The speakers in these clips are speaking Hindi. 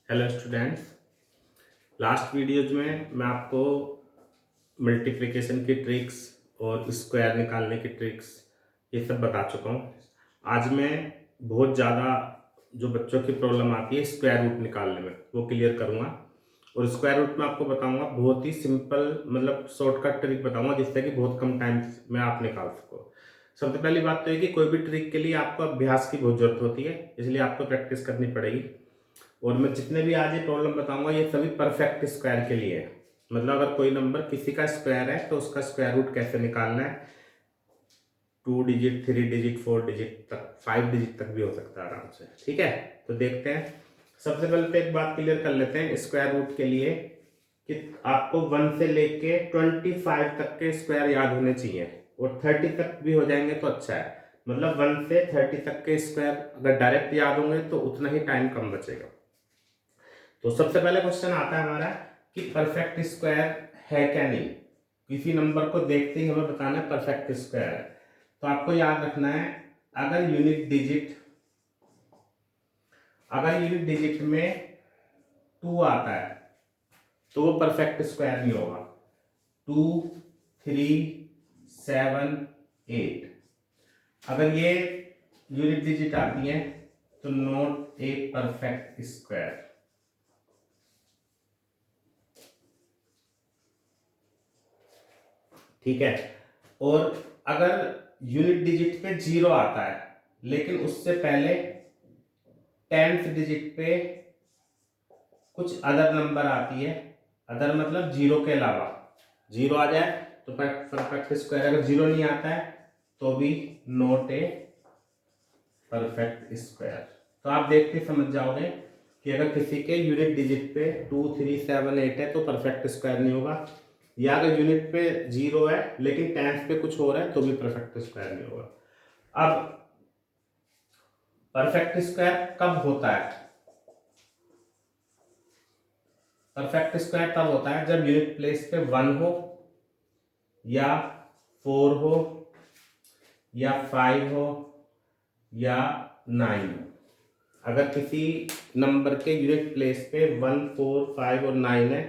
Hello students. लास्ट वीडियोज में मैं आपको मल्टीप्लिकेशन की ट्रिक्स और स्क्वायर निकालने की ट्रिक्स ये सब बता चुका हूँ। आज मैं बहुत ज़्यादा जो बच्चों की प्रॉब्लम आती है स्क्वायर रूट निकालने में वो क्लियर करूँगा। और स्क्वायर रूट में आपको बताऊँगा बहुत ही सिंपल मतलब शॉर्टकट ट्रिक बताऊँगा जिससे कि बहुत कम टाइम में आप निकाल सको। सबसे पहली बात तो है कि कोई भी ट्रिक के लिए आपको अभ्यास की बहुत ज़रूरत होती है, इसलिए आपको प्रैक्टिस करनी पड़ेगी। और मैं जितने भी आज ये प्रॉब्लम बताऊंगा ये सभी परफेक्ट स्क्वायर के लिए है। मतलब अगर कोई नंबर किसी का स्क्वायर है तो उसका स्क्वायर रूट कैसे निकालना है। 2 डिजिट, 3 डिजिट, 4 डिजिट तक, 5 डिजिट तक भी हो सकता है आराम से। ठीक है, तो देखते हैं। सबसे पहले तो एक बात क्लियर कर लेते हैं स्क्वायर रूट के लिए कि आपको 1 से लेके 25 तक के स्क्वायर याद होने चाहिए और 30 तक भी हो जाएंगे तो अच्छा है। मतलब 1 से 30 तक के स्क्वायर अगर डायरेक्ट याद होंगे तो उतना ही टाइम कम बचेगा। तो सबसे पहले क्वेश्चन आता है हमारा कि परफेक्ट स्क्वायर है क्या नहीं। किसी नंबर को देखते ही हमें बताना है परफेक्ट स्क्वायर है। तो आपको याद रखना है अगर यूनिट डिजिट में 2 आता है तो वो परफेक्ट स्क्वायर नहीं होगा। 2, 3, 7, 8 अगर ये यूनिट डिजिट आती है तो नॉट ए परफेक्ट स्क्वायर। ठीक है, और अगर यूनिट डिजिट पे 0 आता है लेकिन उससे पहले 10th डिजिट पे कुछ अदर नंबर आती है, अदर मतलब 0 के अलावा 0 आ जाए तो परफेक्ट स्क्वायर। अगर 0 नहीं आता है तो भी नॉट ए परफेक्ट स्क्वायर। तो आप देख के समझ जाओगे कि अगर किसी के यूनिट डिजिट पे 2, 3, 7, 8 है तो परफेक्ट स्क्वायर नहीं होगा, या अगर यूनिट पे 0 है लेकिन टेंथ पे कुछ हो रहा है तो भी परफेक्ट स्क्वायर नहीं होगा। अब परफेक्ट स्क्वायर कब होता है? परफेक्ट स्क्वायर तब होता है जब यूनिट प्लेस पे 1 हो या 4 हो या 5 हो या 9 हो। अगर किसी नंबर के यूनिट प्लेस पे 1, 4, 5 और 9 है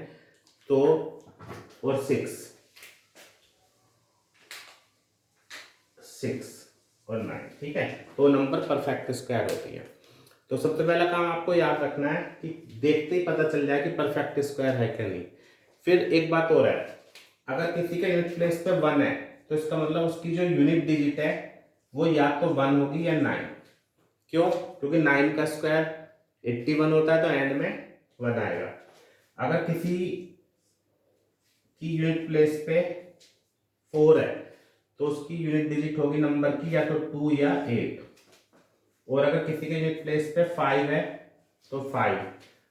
तो, और 6 और 9, ठीक है, तो नंबर परफेक्ट स्क्वायर होती है। तो सबसे पहला काम आपको याद रखना है कि देखते ही पता चल जाए कि परफेक्ट स्क्वायर है क्या नहीं। फिर एक बात और है, अगर किसी का यूनिट प्लेस पे 1 है तो इसका मतलब उसकी जो यूनिट डिजिट है वो या तो 1 होगी या 9। क्यों? क्योंकि 9 का स्क्वायर 81 होता है तो एंड में 1 आएगा। अगर किसी की यूनिट प्लेस पे 4 है तो उसकी यूनिट डिजिट होगी नंबर की या तो 2 या 8। और अगर किसी के यूनिट प्लेस पे 5 है तो 5,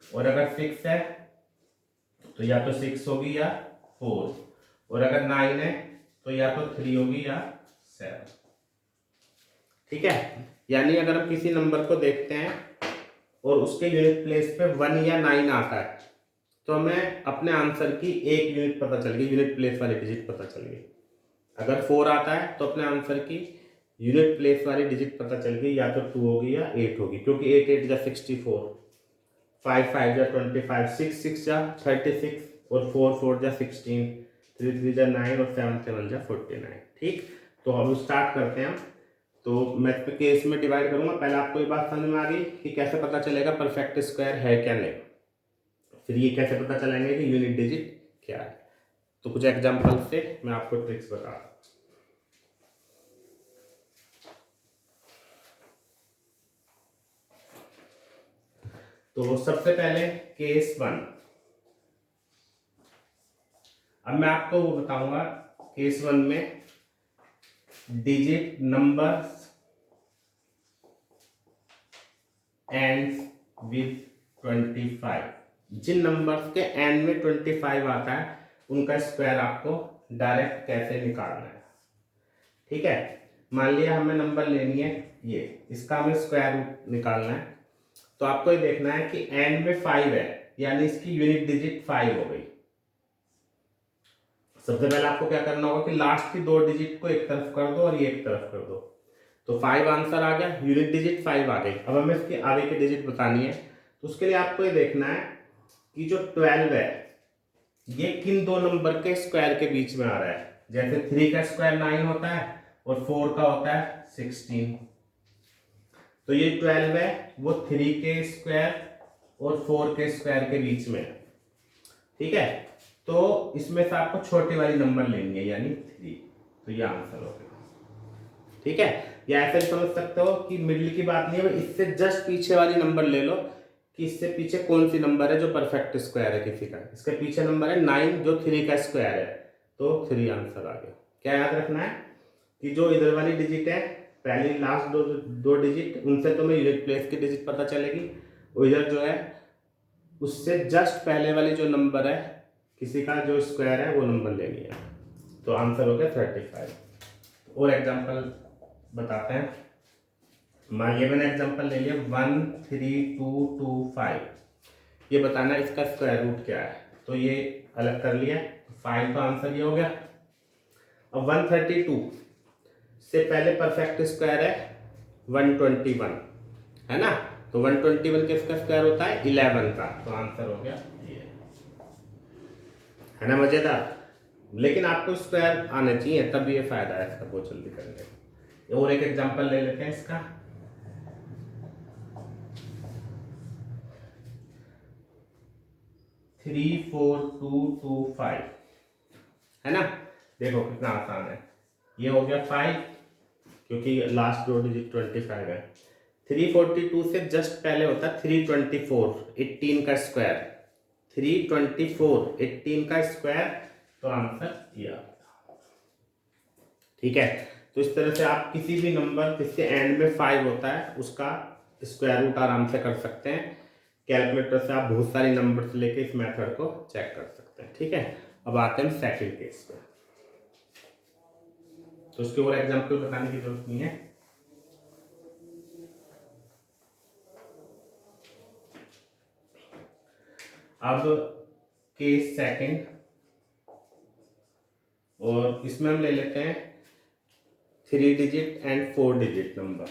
और अगर 6 है तो या तो 6 होगी या 4, और अगर 9 है तो या तो 3 होगी या 7। ठीक है, यानी अगर हम किसी नंबर को देखते हैं और उसके यूनिट प्लेस पे 1 या 9 आता है तो हमें अपने आंसर की एक यूनिट पता चल गई, यूनिट प्लेस वाली डिजिट पता चल गई। अगर 4 आता है तो अपने आंसर की यूनिट प्लेस वाली डिजिट पता चल गई, या तो 2 होगी या 8 होगी, क्योंकि 8 8 जा 64, 5 5 जा 25, 6 6 जा 36 और 4 4 जा 16, 3 3 जा 9 और 7 7 जा 49। ठीक, तो अब स्टार्ट करते हैं। तो मैं केस में डिवाइड करूंगा। पहले आपको ये बात समझ में आ गई कि कैसे पता चलेगा परफेक्ट स्क्वायर है क्या नहीं, फिर ये कैसे पता चलेंगे कि यूनिट डिजिट क्या है। तो कुछ एग्जांपल से मैं आपको ट्रिक्स बता रहा हूं। तो सबसे पहले केस 1। अब मैं आपको वो बताऊंगा केस 1 में डिजिट नंबर्स एंड विथ 25। जिन नंबर्स के एंड में 25 आता है उनका स्क्वायर आपको डायरेक्ट कैसे निकालना है। ठीक है, मान लिया हमें नंबर लेनी है ये, इसका हमें स्क्वायर रूट निकालना है। तो आपको ये देखना है कि एंड में 5 है यानी इसकी यूनिट डिजिट 5 हो गई। सबसे पहले आपको क्या करना होगा कि लास्ट की 2 डिजिट को एक तरफ कर दो और ये एक तरफ कर दो, तो 5 आंसर आ गया, यूनिट डिजिट 5 आ गई। अब हमें इसकी आगे की डिजिट बतानी है। तो उसके लिए आपको ये देखना है कि जो 12 है ये किन दो नंबर के स्क्वायर के बीच में आ रहा है। जैसे 3 का स्क्वायर 9 होता है और 4 का होता है 16। तो ये 12 है वो 3 के स्क्वायर और 4 के स्क्वायर के बीच में है। ठीक है, तो इसमें से आपको छोटी वाली नंबर लेंगे यानी 3, तो ये आंसर हो गया। ठीक है, या ऐसे समझ सकते हो कि मिडिल की बात नहीं है, इससे जस्ट पीछे वाली नंबर ले लो कि इससे पीछे कौन सी नंबर है जो परफेक्ट स्क्वायर है किसी का। इसके पीछे नंबर है 9 जो 3 का स्क्वायर है, तो 3 आंसर आ गया। क्या याद रखना है कि जो इधर वाली डिजिट है पहली लास्ट दो डिजिट उनसे तुम्हें यूनिट प्लेस की डिजिट पता चलेगी, और इधर जो है उससे जस्ट पहले वाली जो नंबर है किसी का जो स्क्वायर है वो नंबर लेनी है। तो आंसर हो गया 35। और एग्जांपल बताते हैं। मान ये मैंने एग्जांपल ले लिया 13225, ये बताना है इसका स्क्वायर रूट क्या है, तो ये अलग कर लिया 5 का आंसर ये हो गया। अब 132 से पहले परफेक्ट स्क्वायर है 121 है ना, तो 121 किसका स्क्वायर होता है 11 का, तो आंसर हो गया ये, है ना मजेदार। लेकिन आपको स्क्वायर आने चाहिए तब ये फायदा है इसका बहुत जल्दी करने का। और एक एग्जांपल ले लेते हैं इसका। थ्री 4 2 2 5 है ना, देखो कितना आसान है। ये हो गया 5 क्योंकि लास्ट दो डिजिट 25 है। 342 से जस्ट पहले होता है 324 18 का स्क्वायर, 324 18 का स्क्वायर, तो आंसर ये आ गया। ठीक है, तो इस तरह से आप किसी भी नंबर जिसके एंड में 5 होता है उसका स्क्वायर रूट आराम से कर सकते हैं। कैलकुलेटर से आप बहुत सारी नंबर्स लेके इस मेथड को चेक कर सकते हैं। ठीक है, अब आते हैं सेकंड केस पे, तो उसके और एग्जांपल बताने की जरूरत नहीं है। अब केस सेकंड, और इसमें हम ले लेते हैं 3 digit and 4 digit number.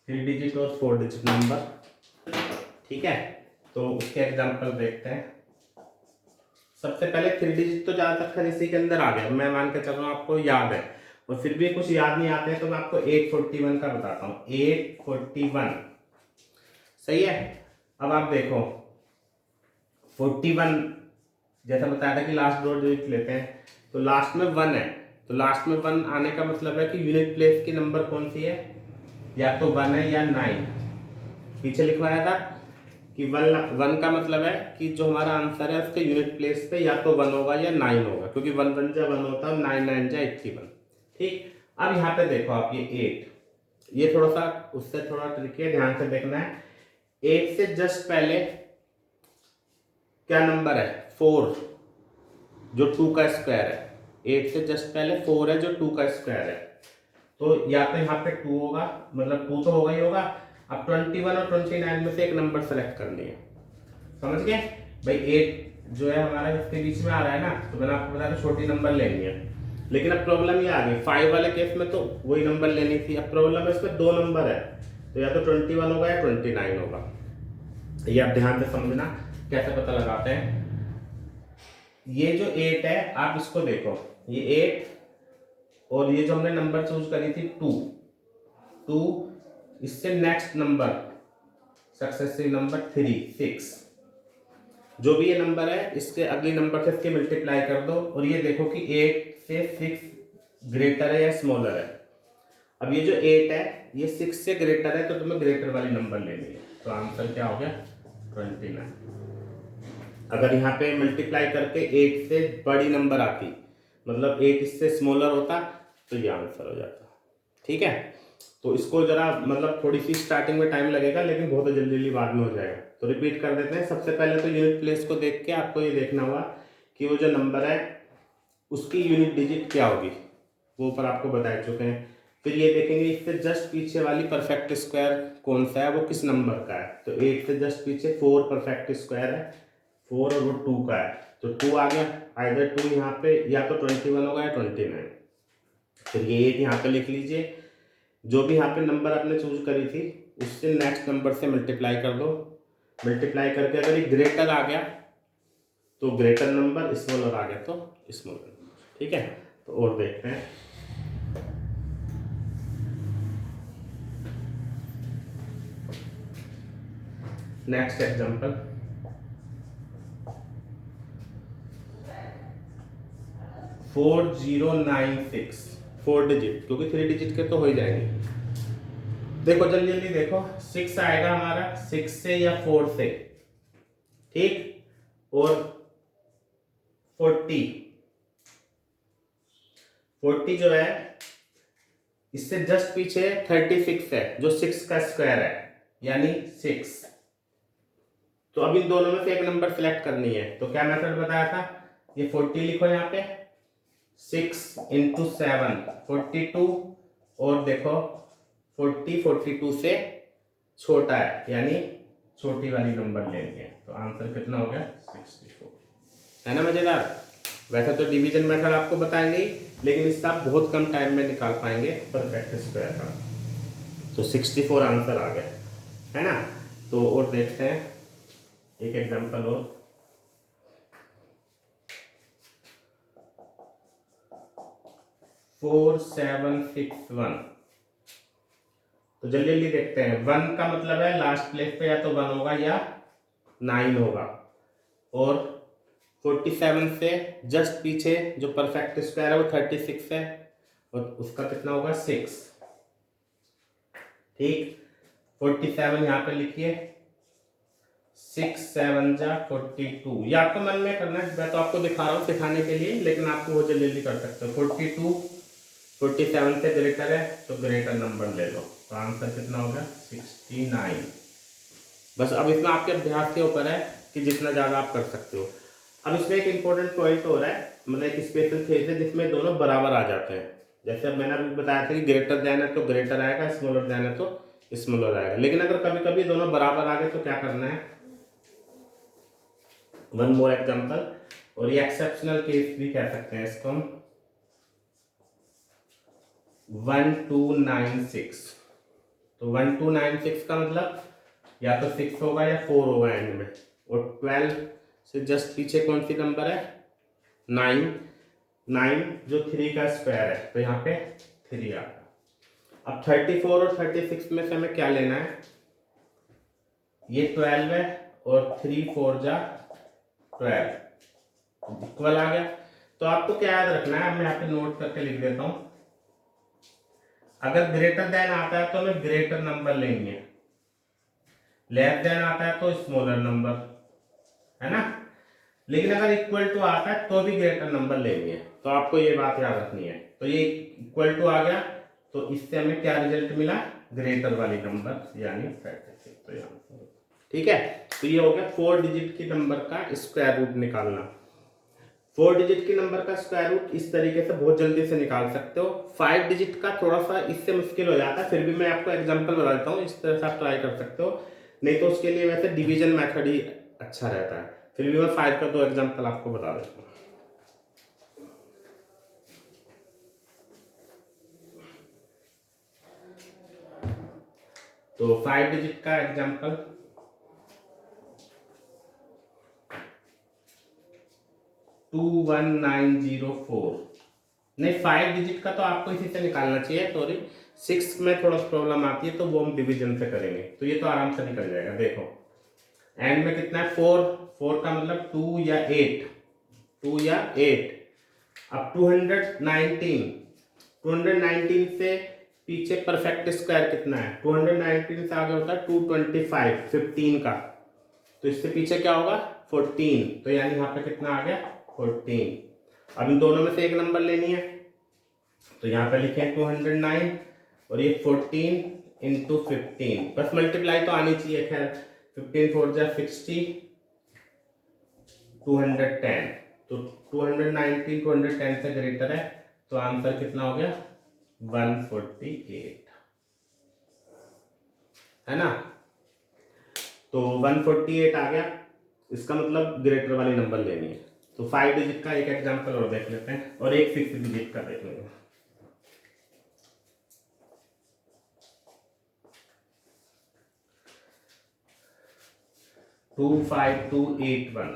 Three digit और 4 डिजिट नंबर। ठीक है, तो उसके एग्जांपल देखते हैं। सबसे पहले 3 डिजिट तो ज्यादातर खैर इसी के अंदर आ गया, मैं मान के चल रहा हूँ आपको याद है, और फिर भी कुछ याद नहीं आते हैं तो मैं आपको 841 का बताता हूँ। 841 सही है। अब आप देखो 41 जैसा बताया था कि लास्ट दो डिजिट लेते हैं, तो लास्ट में 1 है, तो लास्ट में 1 आने का मतलब है कि यूनिट प्लेस की नंबर कौन सी है, या तो 1 है या 9। पीछे लिखवाया था कि 1 का मतलब है कि जो हमारा आंसर है उसके यूनिट प्लेस पे या तो 1 होगा या 9 होगा, क्योंकि 1 1 जा 1 होता है, 9 9 जा 81। ठीक, अब यहाँ पे देखो आप ये 8, ये थोड़ा सा उससे थोड़ा ट्रिकी है, ध्यान से देखना है। 8 से जस्ट पहले क्या नंबर है 4 जो 2 का स्क्वायर है। 8 से जस्ट पहले 4 है जो 2 का स्क्वायर है, तो या तो यहाँ पे 2 होगा, मतलब 2 तो होगा ही होगा। अब 21 और 29 में से एक नंबर सेलेक्ट करनी है, समझ गए भाई। 8 जो है हमारा इसके बीच में आ रहा है ना, तो मैंने आपको बताया छोटी नंबर लेनी है, लेकिन अब प्रॉब्लम ये आ गई 5 वाले केस में तो वही नंबर लेनी थी। अब प्रॉब्लम है इसमें 2 नंबर है, तो या तो 21 होगा या 29 होगा। ये आप ध्यान से समझना कैसे पता लगाते हैं। ये जो 8 है आप इसको देखो, ये 8 और ये जो हमने नंबर चूज करी थी 2, इससे नेक्स्ट नंबर सक्सेसिव नंबर 3 6, जो भी ये नंबर है इसके अगली नंबर से इसके मल्टीप्लाई कर दो, और ये देखो कि 8 से 6 ग्रेटर है या स्मॉलर है। अब ये जो 8 है ये 6 से ग्रेटर है, तो तुम्हें ग्रेटर वाली नंबर लेनी है, तो आंसर क्या हो गया 29। अगर यहाँ पे मल्टीप्लाई करके 8 से बड़ी नंबर आती, मतलब 8 इससे स्मॉलर होता, तो ये आंसर हो जाता। ठीक है, तो इसको जरा मतलब थोड़ी सी स्टार्टिंग में टाइम लगेगा, लेकिन बहुत जल्दी जल्दी बाद में हो जाएगा। तो रिपीट कर देते हैं। सबसे पहले तो यूनिट प्लेस को देख के आपको ये देखना होगा कि वो जो नंबर है उसकी यूनिट डिजिट क्या होगी, वो ऊपर आपको बता चुके हैं। फिर ये देखेंगे इससे जस्ट पीछे वाली परफेक्ट स्क्वायर कौन सा है, वो किस नंबर का है। तो 8 से जस्ट पीछे 4 परफेक्ट स्क्वायर है, 4 और वो 2 का है, तो 2 आ गया, आइदर 2 यहाँ पे या तो 21 होगा या 29। फिर ये 8 यहाँ पे लिख लीजिए, जो भी यहाँ पे नंबर आपने चूज करी थी उससे नेक्स्ट नंबर से मल्टीप्लाई कर दो। मल्टीप्लाई करके अगर ये ग्रेटर आ गया तो ग्रेटर नंबर, स्मॉलर आ गया तो स्मॉलर नंबर। ठीक है, तो और देखते हैं। नेक्स्ट एग्जांपल, 4096, 4 डिजिट, क्योंकि 3 डिजिट के तो हो ही जाएंगे। देखो जल्दी जल्दी देखो, 6 आएगा हमारा 6 से या 4 से, ठीक, और 40 जो है इससे जस्ट पीछे 36 है, जो 6 का स्क्वायर है, यानी 6। तो अब इन दोनों में से एक नंबर सिलेक्ट करनी है, तो क्या मेथड बताया था, ये 40 लिखो यहाँ पे, 6 इंटू 7 42, और देखो 40 42 से छोटा है, यानी छोटी वाली नंबर लेनी है। तो आंसर कितना हो गया, 64। है ना मजेदार। वैसे तो डिवीजन मेथड आपको बताएंगे, लेकिन इसका आप बहुत कम टाइम में निकाल पाएंगे परफेक्ट स्क्वायर का। तो 64 आंसर आ गया, है ना। तो और देखते हैं एक एग्जांपल और, फोर 761। तो जल्दी जल्दी देखते हैं। 1 का मतलब है लास्ट प्लेस पे या तो 1 होगा या 9 होगा, और 47 से जस्ट पीछे जो परफेक्ट स्क्वायर है वो 36 है, और उसका कितना होगा 6। ठीक, 47 यहाँ पे लिखिए, 6 7 जा 42। ये आपको मन में करना है, मैं तो आपको दिखा रहा हूँ सिखाने के लिए, लेकिन आपको वो जल्दी जल्दी कर सकते हो। 42 47 से ग्रेटर है तो ग्रेटर नंबर ले लो, तो आंसर कितना होगा 69। बस अब इसमें आपके अभ्यास के ऊपर है कि जितना ज़्यादा आप कर सकते हो। अब इसमें एक इंपॉर्टेंट पॉइंट हो रहा है, मतलब एक स्पेशल केस है जिसमें दोनों बराबर आ जाते हैं। जैसे अब मैंने अभी बताया था कि ग्रेटर देन है तो ग्रेटर आएगा, स्मॉलर देन है तो स्मॉलर आएगा। लेकिन अगर कभी कभी दोनों बराबर आ गए तो क्या करना है, वन मोर एग्जांपल, और ये एक्सेप्शनल केस भी कह सकते हैं इसको हम, 1296। तो 1296 का मतलब या तो 6 होगा या 4 होगा एंड में, और 12 से जस्ट पीछे कौन सी नंबर है, 9। 9 जो 3 का स्क्वायर है, तो यहाँ पे 3 आ गया। अब 34 और 36 में से हमें क्या लेना है, ये 12 है और 3 4 जा 12 इक्वल आ गया। तो आपको क्या याद रखना है, मैं यहाँ पे नोट करके लिख देता हूँ। अगर ग्रेटर देन आता है तो हमें ग्रेटर नंबर लेनी है, लेस देन आता है तो स्मॉलर नंबर, है ना। लेकिन अगर इक्वल टू आता है तो भी ग्रेटर नंबर लेनी है, तो आपको ये बात याद रखनी है। तो ये इक्वल टू आ गया, तो इससे हमें क्या रिजल्ट मिला, ग्रेटर वाली नंबर यानी 36। तो यहाँ ठीक है। तो ये हो गया 4 डिजिट की नंबर का स्क्वायर रूट निकालना। 4 डिजिट की नंबर का स्क्वायर रूट इस तरीके से बहुत जल्दी से निकाल सकते हो। 5 डिजिट का थोड़ा सा इससे मुश्किल हो जाता है, फिर भी मैं आपको एग्जांपल बता देता हूँ, इस तरह से आप ट्राई कर सकते हो। नहीं तो उसके लिए वैसे डिवीजन मेथड ही अच्छा रहता है। फिर भी मैं 5 का 2 एग्जांपल आपको बता देता हूँ। तो 5 डिजिट का एग्जांपल, 21904। नहीं, 5 डिजिट का तो आपको इसी से निकालना चाहिए, सॉरी। 6 में थोड़ा प्रॉब्लम आती है तो वो हम डिवीजन से करेंगे, तो ये तो आराम से निकल जाएगा। देखो एंड में कितना है, 4। 4 का मतलब 2 या 8, 2 या 8। अब 219 से पीछे परफेक्ट स्क्वायर कितना है, 219 से आगे होता है 225, 15 का। तो इससे पीछे क्या होगा, 14। तो यानी यहाँ पे कितना आ गया, 14। अब इन दोनों में से एक नंबर लेनी है, तो यहाँ पे लिखे 209 और ये 14 इंटू 15, बस मल्टीप्लाई तो आनी चाहिए। खैर 15 4 जा 60, 210। तो 219 210 से ग्रेटर है, तो आंसर कितना हो गया, 148, है ना। तो 148 आ गया, इसका मतलब ग्रेटर वाली नंबर लेनी है। तो 5 डिजिट का एक एग्जांपल और देख लेते हैं और एक 6 डिजिट का देख लेंगे। टू 5 2 8 1।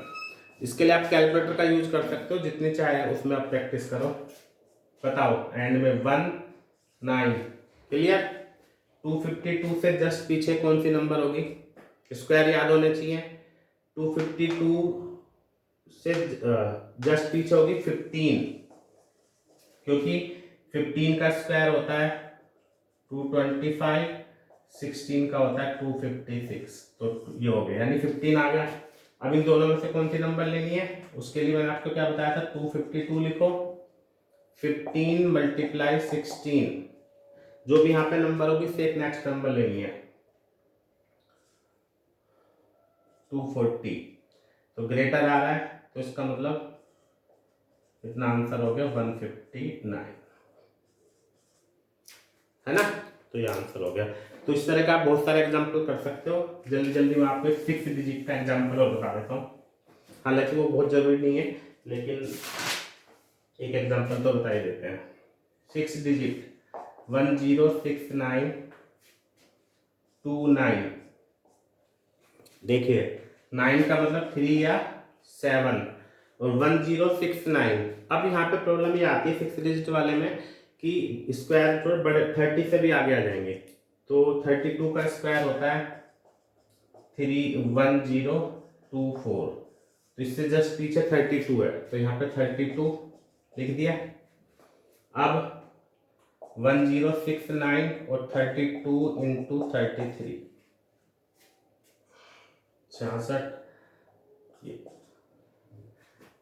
इसके लिए आप कैलकुलेटर का यूज कर सकते हो, जितने चाहे उसमें आप प्रैक्टिस करो। बताओ एंड में 1 9। क्लियर। 252 से जस्ट पीछे कौन सी नंबर होगी, स्क्वायर याद होने चाहिए। 252 से जस्ट पीछे होगी 15, क्योंकि 15 का स्क्वायर होता है 225, 16 का होता है 256। तो ये हो गया, यानी 15 आ गया। अब इन दोनों में से कौन सी नंबर लेनी है, उसके लिए मैंने आपको क्या बताया था, 252 लिखो, 15 मल्टीप्लाई 16, जो भी यहाँ पे नंबर होगी उससे एक नेक्स्ट नंबर लेनी है, 240। तो ग्रेटर आ रहा है, तो इसका मतलब इतना आंसर हो गया 159, है ना। तो ये आंसर हो गया। तो इस तरह का आप बहुत सारे एग्जाम्पल कर सकते हो। जल्दी जल्दी मैं आपको 6 डिजिट का एग्जाम्पल और बता देता हूँ, हालांकि वो बहुत जरूरी नहीं है, लेकिन एक एग्जाम्पल तो बता ही देते हैं। 6 डिजिट 106929। देखिए 9 का मतलब 3 या 7 और 1069। अब यहाँ पे प्रॉब्लम ये आती है 6 डिजिट वाले में कि स्क्वायर थोड़े बड़े 30 से भी आगे आ जाएंगे। तो 32 का स्क्वायर होता है 31024। तो इससे जस्ट पीछे 32 है, तो यहाँ पे 32 लिख दिया। अब 1069 और 32 इंटू 33, 66,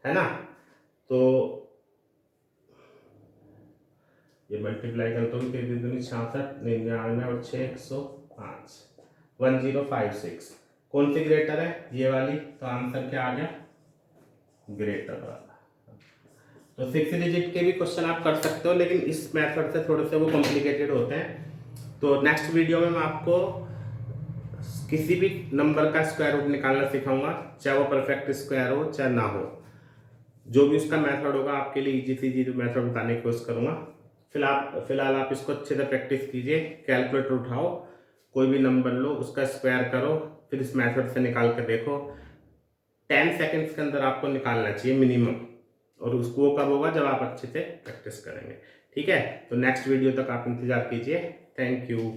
है ना। तो ये मल्टीप्लाई करता हूँ, 66, 99 और 6 105, 1056। कौन सी ग्रेटर है, ये वाली। तो आंसर क्या आ गया, ग्रेटर वाला। तो 6 डिजिट के भी क्वेश्चन आप कर सकते हो, लेकिन इस मेथड से थोड़े से वो कॉम्प्लिकेटेड होते हैं। तो नेक्स्ट वीडियो में मैं आपको किसी भी नंबर का स्क्वायर रूट निकालना सिखाऊंगा, चाहे वो परफेक्ट स्क्वायर हो चाहे ना हो। जो भी उसका मेथड होगा आपके लिए इजी से इजी मेथड बताने की कोशिश करूंगा। फिलहाल आप इसको अच्छे से प्रैक्टिस कीजिए। कैलकुलेटर उठाओ, कोई भी नंबर लो, उसका स्क्वायर करो, फिर इस मेथड से निकाल कर देखो। 10 सेकेंड्स के अंदर आपको निकालना चाहिए मिनिमम, और उसको कब होगा, जब आप अच्छे से प्रैक्टिस करेंगे। ठीक है, तो नेक्स्ट वीडियो तक आप इंतजार कीजिए। Thank you.